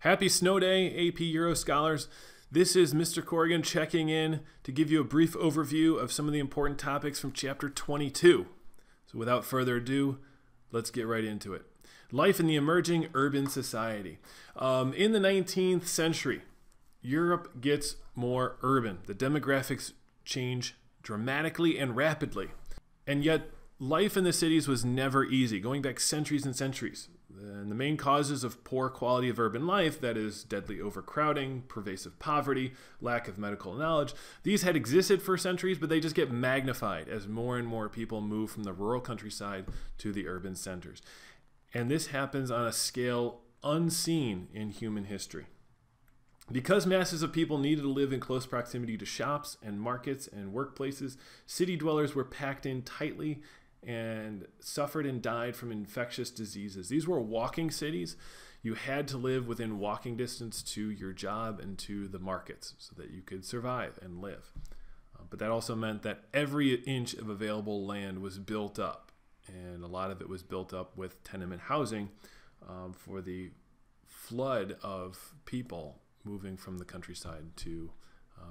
Happy snow day, AP Euro scholars. This is Mr. Corrigan checking in to give you a brief overview of some of the important topics from chapter 22. So without further ado, let's get right into it. Life in the emerging urban society. In the 19th century, Europe gets more urban. The demographics change dramatically and rapidly. And yet, life in the cities was never easy, going back centuries and centuries. And the main causes of poor quality of urban life, that is deadly overcrowding, pervasive poverty, lack of medical knowledge, these had existed for centuries, but they just get magnified as more and more people move from the rural countryside to the urban centers. And this happens on a scale unseen in human history. Because masses of people needed to live in close proximity to shops and markets and workplaces, city dwellers were packed in tightly and suffered and died from infectious diseases. These were walking cities. You had to live within walking distance to your job and to the markets so that you could survive and live. But that also meant that every inch of available land was built up, and a lot of it was built up with tenement housing for the flood of people moving from the countryside to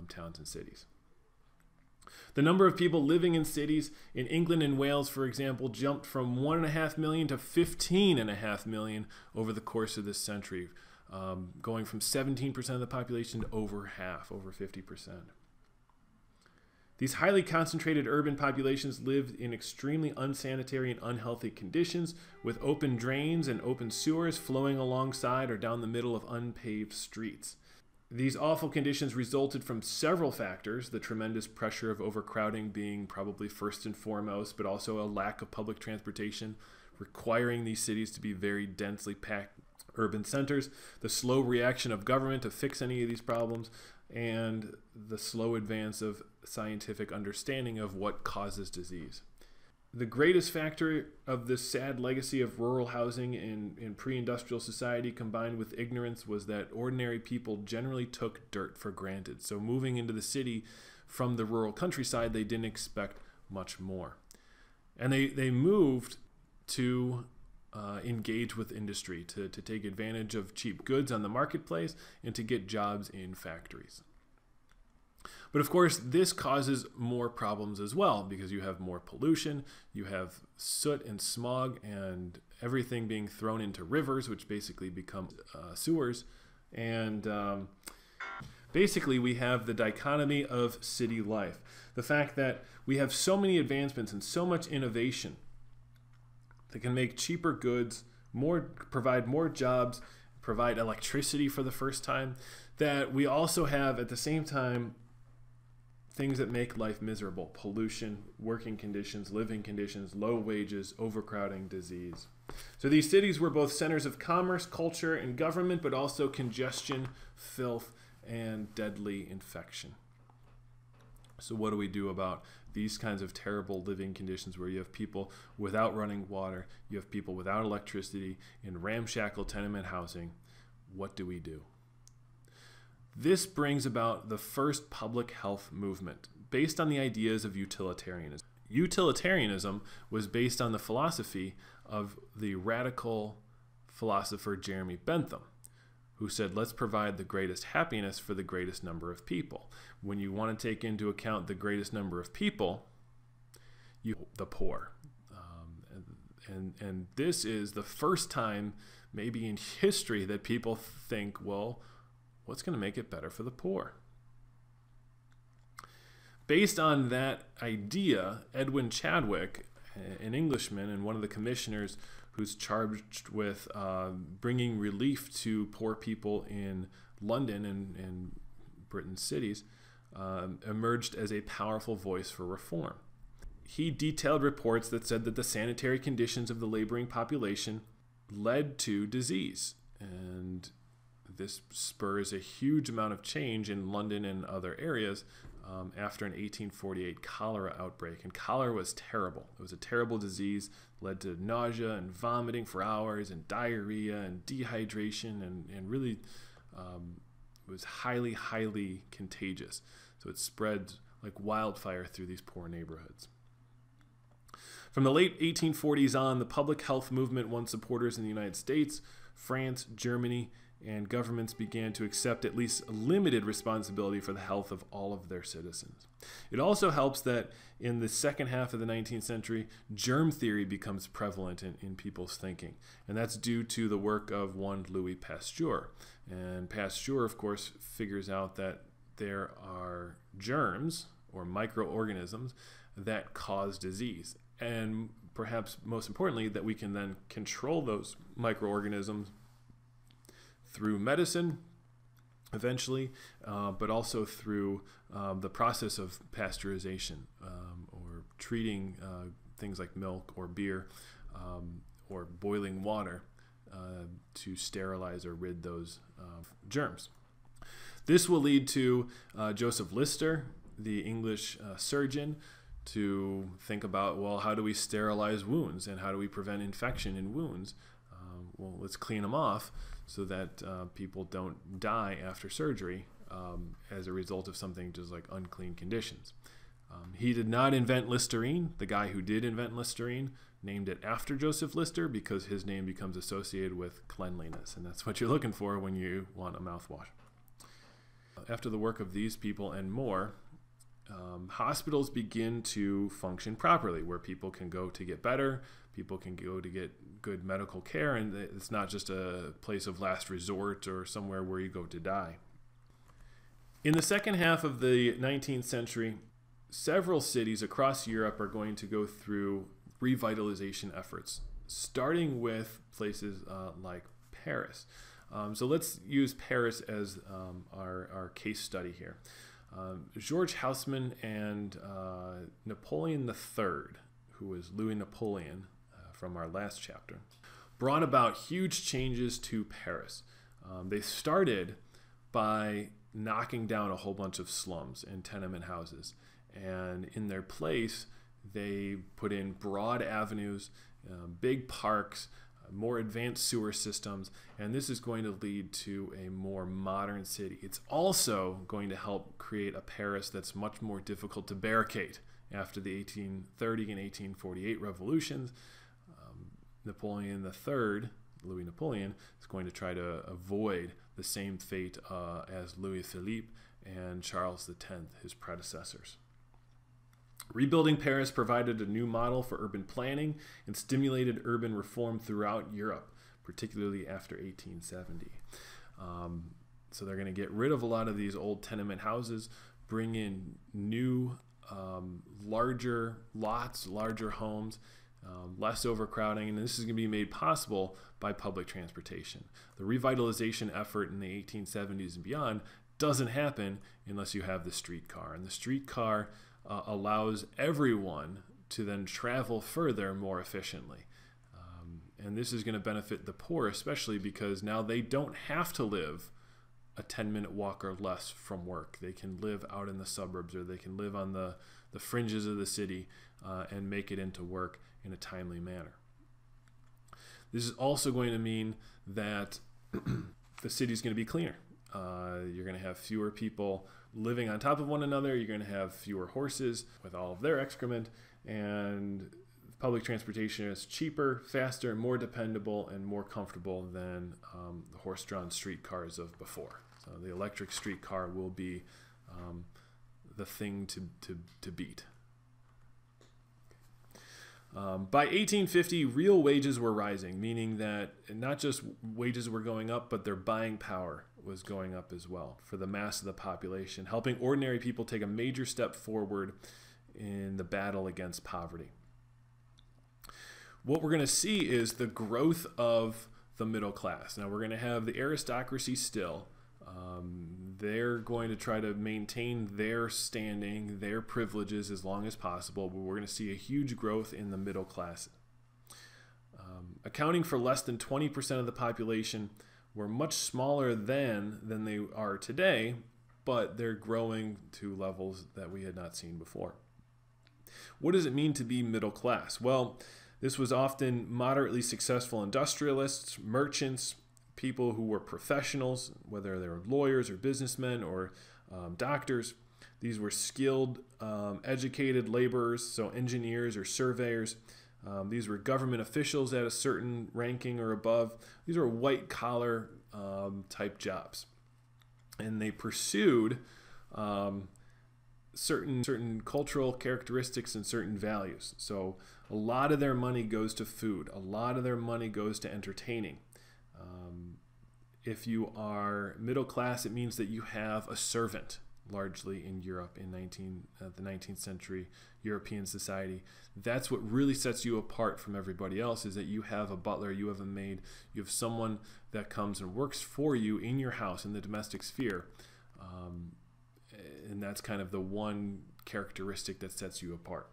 towns and cities. The number of people living in cities in England and Wales, for example, jumped from 1.5 million to 15.5 million over the course of this century, going from 17% of the population to over half, over 50%. These highly concentrated urban populations lived in extremely unsanitary and unhealthy conditions, with open drains and open sewers flowing alongside or down the middle of unpaved streets. These awful conditions resulted from several factors, the tremendous pressure of overcrowding being probably first and foremost, but also a lack of public transportation, requiring these cities to be very densely packed urban centers, the slow reaction of government to fix any of these problems, and the slow advance of scientific understanding of what causes disease. The greatest factor of this sad legacy of rural housing in pre-industrial society combined with ignorance was that ordinary people generally took dirt for granted. So moving into the city from the rural countryside, they didn't expect much more. And they moved to engage with industry, to take advantage of cheap goods on the marketplace and to get jobs in factories. But of course, this causes more problems as well because you have more pollution, you have soot and smog and everything being thrown into rivers, which basically become sewers. And basically, we have the dichotomy of city life. The fact that we have so many advancements and so much innovation that can make cheaper goods, provide more jobs, provide electricity for the first time, that we also have at the same time things that make life miserable: pollution, working conditions, living conditions, low wages, overcrowding, disease. So these cities were both centers of commerce, culture, and government, but also congestion, filth, and deadly infection. So what do we do about these kinds of terrible living conditions where you have people without running water, you have people without electricity, in ramshackle tenement housing? What do we do? This brings about the first public health movement based on the ideas of utilitarianism. Utilitarianism was based on the philosophy of the radical philosopher Jeremy Bentham, who said, let's provide the greatest happiness for the greatest number of people. When you want to take into account the greatest number of people, the poor. And this is the first time maybe in history that people think, well, what's going to make it better for the poor? Based on that idea, Edwin Chadwick, an Englishman and one of the commissioners who's charged with bringing relief to poor people in London and Britain's cities, emerged as a powerful voice for reform. He detailed reports that said that the sanitary conditions of the laboring population led to disease, and this spurs a huge amount of change in London and other areas after an 1848 cholera outbreak. And cholera was terrible. It was a terrible disease, led to nausea and vomiting for hours and diarrhea and dehydration, and really was highly, highly contagious. So it spread like wildfire through these poor neighborhoods. From the late 1840s on, the public health movement won supporters in the United States, France, Germany, and governments began to accept at least limited responsibility for the health of all of their citizens. It also helps that in the second half of the 19th century, germ theory becomes prevalent in people's thinking, and that's due to the work of one Louis Pasteur. And Pasteur, of course, figures out that there are germs or microorganisms that cause disease, and perhaps most importantly, that we can then control those microorganisms through medicine eventually, but also through the process of pasteurization or treating things like milk or beer or boiling water to sterilize or rid those germs. This will lead to Joseph Lister, the English surgeon, to think about, well, how do we sterilize wounds and how do we prevent infection in wounds? Well, let's clean them off so that people don't die after surgery as a result of something just like unclean conditions. He did not invent Listerine. The guy who did invent Listerine named it after Joseph Lister because his name becomes associated with cleanliness, and that's what you're looking for when you want a mouthwash. After the work of these people and more, hospitals begin to function properly, where people can go to get better, people can go to get good medical care, and it's not just a place of last resort or somewhere where you go to die. In the second half of the 19th century, several cities across Europe are going to go through revitalization efforts, starting with places like Paris. So let's use Paris as our case study here. George Haussmann and Napoleon III, who was Louis Napoleon from our last chapter, brought about huge changes to Paris. They started by knocking down a whole bunch of slums and tenement houses, and in their place they put in broad avenues, big parks, more advanced sewer systems, and this is going to lead to a more modern city. It's also going to help create a Paris that's much more difficult to barricade after the 1830 and 1848 revolutions. Napoleon III, Louis Napoleon, is going to try to avoid the same fate as Louis Philippe and Charles X, his predecessors. Rebuilding Paris provided a new model for urban planning and stimulated urban reform throughout Europe, particularly after 1870. So they're going to get rid of a lot of these old tenement houses, bring in new, larger lots, larger homes, less overcrowding, and this is going to be made possible by public transportation. The revitalization effort in the 1870s and beyond doesn't happen unless you have the streetcar, and the streetcar allows everyone to then travel further more efficiently. And this is going to benefit the poor, especially because now they don't have to live a 10-minute walk or less from work. They can live out in the suburbs, or they can live on the fringes of the city and make it into work in a timely manner. This is also going to mean that the city is going to be cleaner. You're going to have fewer people living on top of one another. You're going to have fewer horses with all of their excrement, and public transportation is cheaper, faster, more dependable, and more comfortable than the horse-drawn streetcars of before. So the electric streetcar will be the thing to beat. By 1850, real wages were rising, meaning that not just wages were going up, but their buying power was going up as well for the mass of the population, helping ordinary people take a major step forward in the battle against poverty. What we're going to see is the growth of the middle class. Now, we're going to have the aristocracy still. They're going to try to maintain their standing, their privileges as long as possible, but we're going to see a huge growth in the middle class. Accounting for less than 20% of the population, we're much smaller than they are today, but they're growing to levels that we had not seen before. What does it mean to be middle class? Well, this was often moderately successful industrialists, merchants, people who were professionals, whether they were lawyers or businessmen or doctors. These were skilled, educated laborers, so engineers or surveyors. These were government officials at a certain ranking or above. These were white-collar type jobs. And they pursued certain cultural characteristics and certain values. So a lot of their money goes to food. A lot of their money goes to entertaining. If you are middle class, it means that you have a servant, largely in Europe in the 19th century European society. That's what really sets you apart from everybody else, is that you have a butler, you have a maid, you have someone that comes and works for you in your house in the domestic sphere. And that's kind of the one characteristic that sets you apart.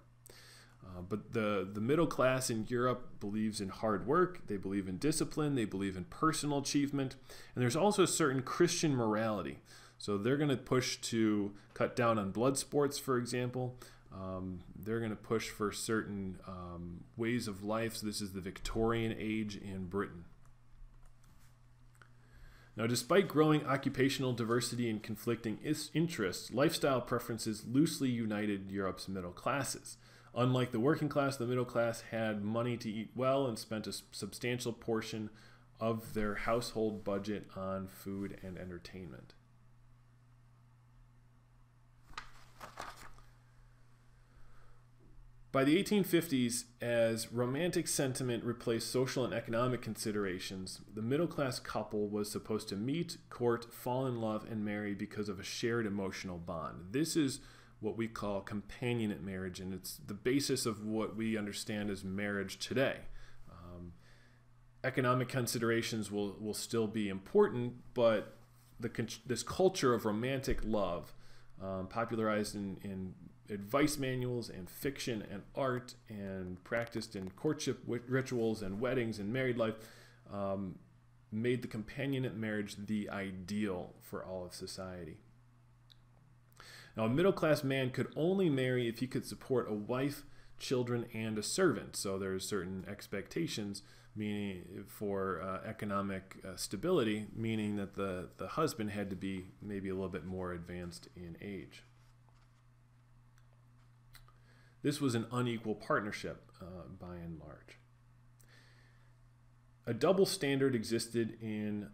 But the middle class in Europe believes in hard work, they believe in discipline, they believe in personal achievement, and there's also a certain Christian morality. So they're going to push to cut down on blood sports, for example. They're going to push for certain ways of life. So this is the Victorian age in Britain. Now, despite growing occupational diversity and conflicting interests, lifestyle preferences loosely united Europe's middle classes. Unlike the working class, the middle class had money to eat well and spent a substantial portion of their household budget on food and entertainment. By the 1850s, as romantic sentiment replaced social and economic considerations, the middle-class couple was supposed to meet, court, fall in love, and marry because of a shared emotional bond. This is what we call companionate marriage, and it's the basis of what we understand as marriage today. Economic considerations will still be important, but this culture of romantic love, popularized in advice manuals and fiction and art and practiced in courtship rituals and weddings and married life, made the companionate marriage the ideal for all of society. Now, a middle-class man could only marry if he could support a wife, children, and a servant. So there's certain expectations meaning for economic stability, meaning that the husband had to be maybe a little bit more advanced in age. This was an unequal partnership by and large. A double standard existed in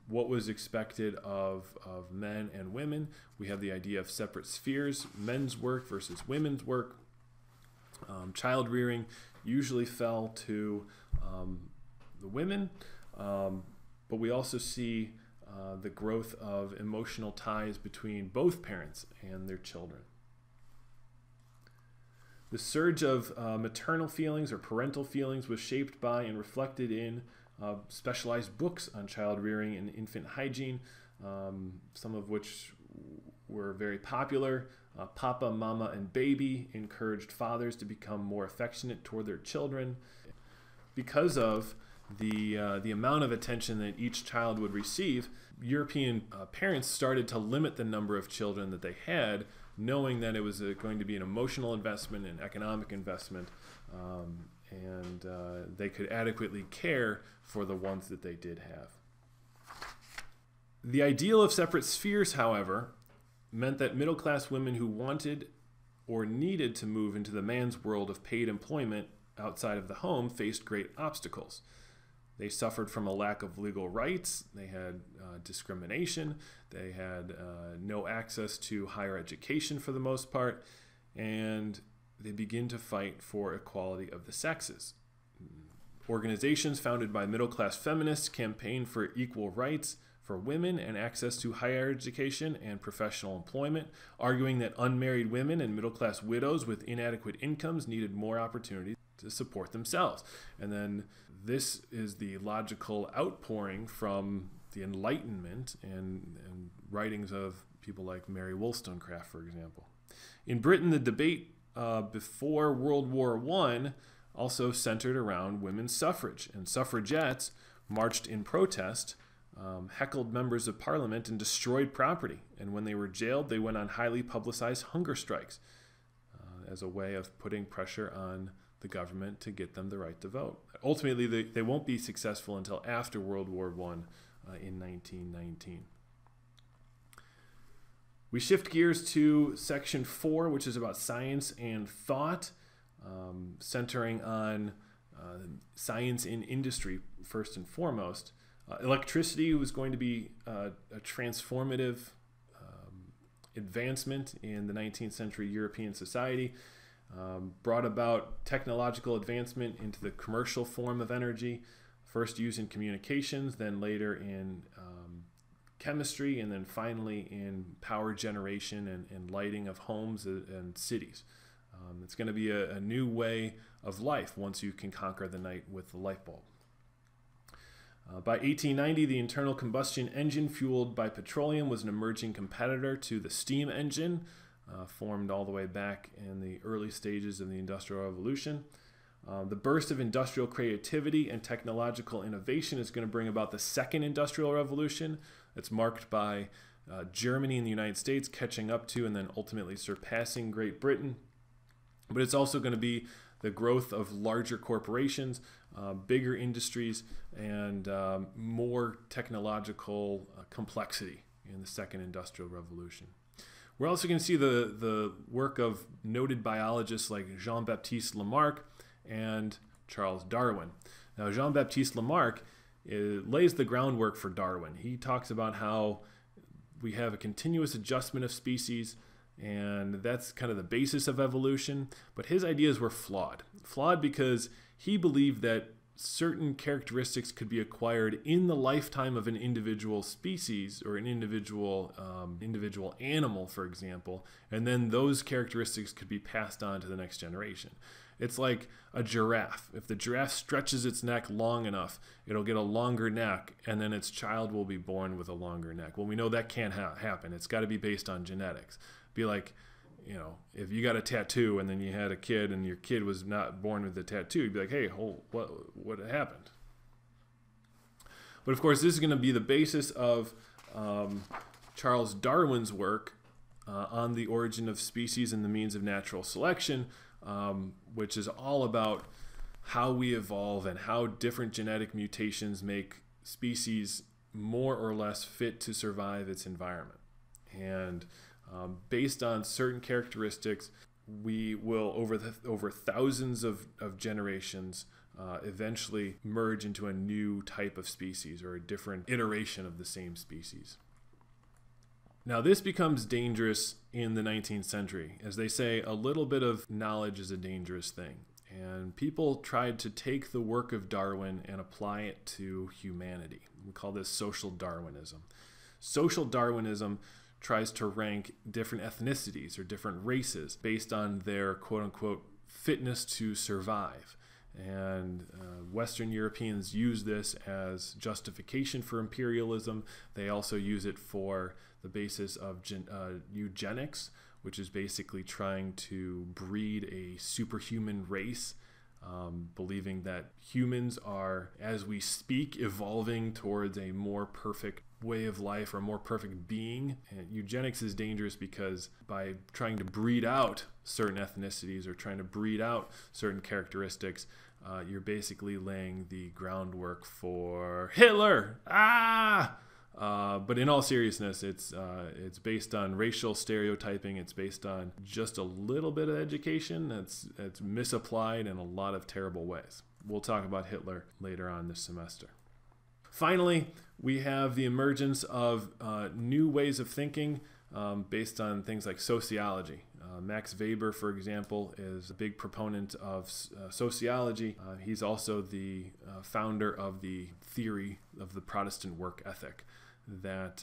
what was expected of men and women. We have the idea of separate spheres, men's work versus women's work. Child rearing usually fell to the women, but we also see the growth of emotional ties between both parents and their children. The surge of maternal feelings or parental feelings was shaped by and reflected in specialized books on child rearing and infant hygiene, some of which were very popular. Papa, Mama, and Baby encouraged fathers to become more affectionate toward their children. Because of the amount of attention that each child would receive, European parents started to limit the number of children that they had, knowing that it was going to be an emotional investment, an economic investment, and they could adequately care for the ones that they did have. The ideal of separate spheres, however, meant that middle-class women who wanted or needed to move into the man's world of paid employment outside of the home faced great obstacles. They suffered from a lack of legal rights, they had discrimination, they had no access to higher education for the most part, and they begin to fight for equality of the sexes. Organizations founded by middle-class feminists campaigned for equal rights for women and access to higher education and professional employment, arguing that unmarried women and middle-class widows with inadequate incomes needed more opportunities to support themselves. And then this is the logical outpouring from the Enlightenment and writings of people like Mary Wollstonecraft, for example. In Britain, the debate before World War I also centered around women's suffrage, and suffragettes marched in protest, heckled members of parliament, and destroyed property. And when they were jailed, they went on highly publicized hunger strikes as a way of putting pressure on the government to get them the right to vote. Ultimately, they won't be successful until after World War I in 1919. We shift gears to section 4, which is about science and thought, centering on science in industry first and foremost. Electricity was going to be a transformative advancement in the 19th century European society, brought about technological advancement into the commercial form of energy, first used in communications, then later in chemistry, and then finally in power generation and lighting of homes and cities. It's going to be a new way of life once you can conquer the night with the light bulb. By 1890, the internal combustion engine fueled by petroleum was an emerging competitor to the steam engine, formed all the way back in the early stages of the Industrial Revolution. The burst of industrial creativity and technological innovation is going to bring about the Second Industrial Revolution. It's marked by Germany and the United States catching up to and then ultimately surpassing Great Britain. But it's also going to be the growth of larger corporations, bigger industries, and more technological complexity in the Second Industrial Revolution. We're also going to see the work of noted biologists like Jean-Baptiste Lamarck and Charles Darwin. Now, Jean-Baptiste Lamarck lays the groundwork for Darwin. He talks about how we have a continuous adjustment of species, and that's kind of the basis of evolution. But his ideas were flawed. Flawed because he believed that certain characteristics could be acquired in the lifetime of an individual species or an individual animal, for example, and then those characteristics could be passed on to the next generation. It's like a giraffe. If the giraffe stretches its neck long enough, it'll get a longer neck, and then its child will be born with a longer neck. Well, we know that can't happen. It's got to be based on genetics. Be like, you know, if you got a tattoo and then you had a kid and your kid was not born with the tattoo, you'd be like, hey, what happened? But of course, this is going to be the basis of Charles Darwin's work on the origin of species and the means of natural selection, which is all about how we evolve and how different genetic mutations make species more or less fit to survive its environment. And based on certain characteristics, we will, over thousands of generations, eventually merge into a new type of species or a different iteration of the same species. Now, this becomes dangerous in the 19th century. As they say, a little bit of knowledge is a dangerous thing. And people tried to take the work of Darwin and apply it to humanity. We call this social Darwinism. Social Darwinism tries to rank different ethnicities or different races based on their quote-unquote fitness to survive. And Western Europeans use this as justification for imperialism. They also use it for the basis of eugenics, which is basically trying to breed a superhuman race, believing that humans are, as we speak, evolving towards a more perfect way of life or a more perfect being. And eugenics is dangerous because by trying to breed out certain ethnicities or trying to breed out certain characteristics, you're basically laying the groundwork for Hitler. But in all seriousness, it's based on racial stereotyping. It's based on just a little bit of education that's misapplied in a lot of terrible ways. We'll talk about Hitler later on this semester. Finally, we have the emergence of new ways of thinking based on things like sociology. Max Weber, for example, is a big proponent of sociology. He's also the founder of the theory of the Protestant work ethic, that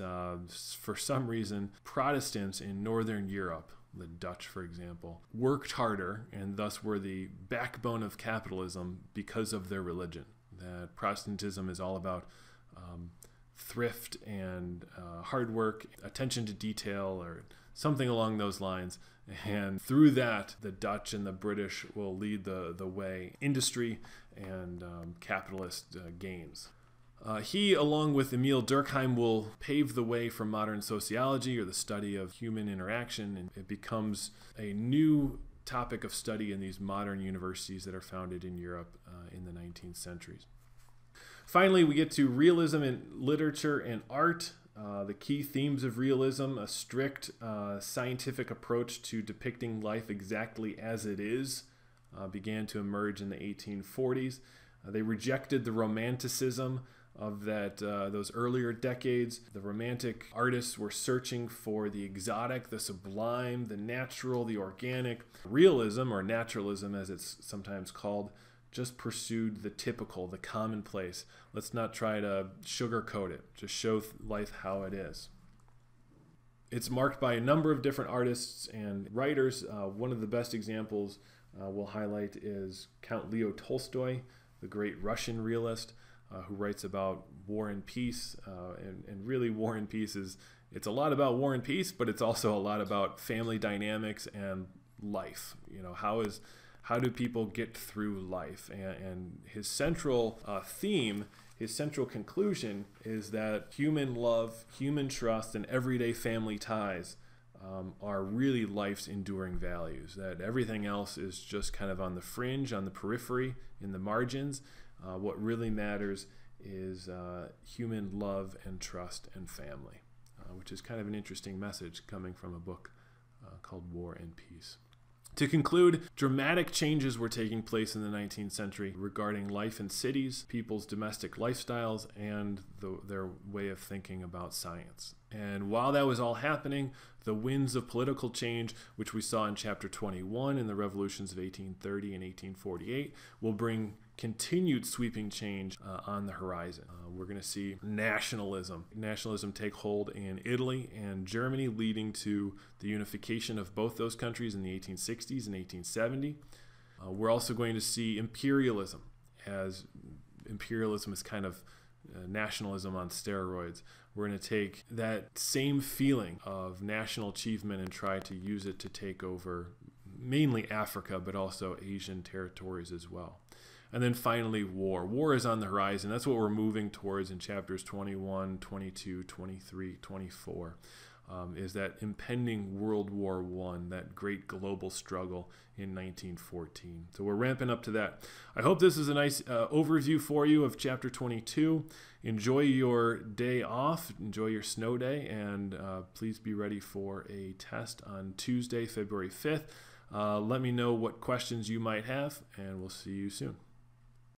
for some reason Protestants in Northern Europe, the Dutch for example, worked harder and thus were the backbone of capitalism because of their religion. That Protestantism is all about thrift and hard work, attention to detail, or something along those lines. And through that, the Dutch and the British will lead the way, industry and capitalist gains. He, along with Emile Durkheim, will pave the way for modern sociology, or the study of human interaction, and it becomes a new topic of study in these modern universities that are founded in Europe in the 19th centuries. Finally, we get to realism in literature and art. The key themes of realism: a strict scientific approach to depicting life exactly as it is, began to emerge in the 1840s. They rejected the romanticism of those earlier decades. The Romantic artists were searching for the exotic, the sublime, the natural, the organic. Realism, or naturalism as it's sometimes called, just pursued the typical, the commonplace. Let's not try to sugarcoat it, just show life how it is. It's marked by a number of different artists and writers. One of the best examples we'll highlight is Count Leo Tolstoy, the great Russian realist, who writes about war and peace. And really, War and Peace it's a lot about war and peace, but it's also a lot about family dynamics and life. How do people get through life? And his central theme, his central conclusion is that human love, human trust, and everyday family ties are really life's enduring values. That everything else is just kind of on the fringe, on the periphery, in the margins. What really matters is human love and trust and family, which is kind of an interesting message coming from a book called War and Peace. To conclude, dramatic changes were taking place in the 19th century regarding life in cities, people's domestic lifestyles, and their way of thinking about science. And while that was all happening, the winds of political change, which we saw in chapter 21 in the revolutions of 1830 and 1848, will bring continued sweeping change on the horizon. We're going to see nationalism take hold in Italy and Germany, leading to the unification of both those countries in the 1860s and 1870. We're also going to see imperialism, as imperialism is kind of nationalism on steroids. We're going to take that same feeling of national achievement and try to use it to take over mainly Africa, but also Asian territories as well. And then finally, war. War is on the horizon. That's what we're moving towards in chapters 21, 22, 23, 24, is that impending World War I, that great global struggle in 1914. So we're ramping up to that. I hope this is a nice overview for you of chapter 22. Enjoy your day off. Enjoy your snow day. And please be ready for a test on Tuesday, February 5th. Let me know what questions you might have, and we'll see you soon.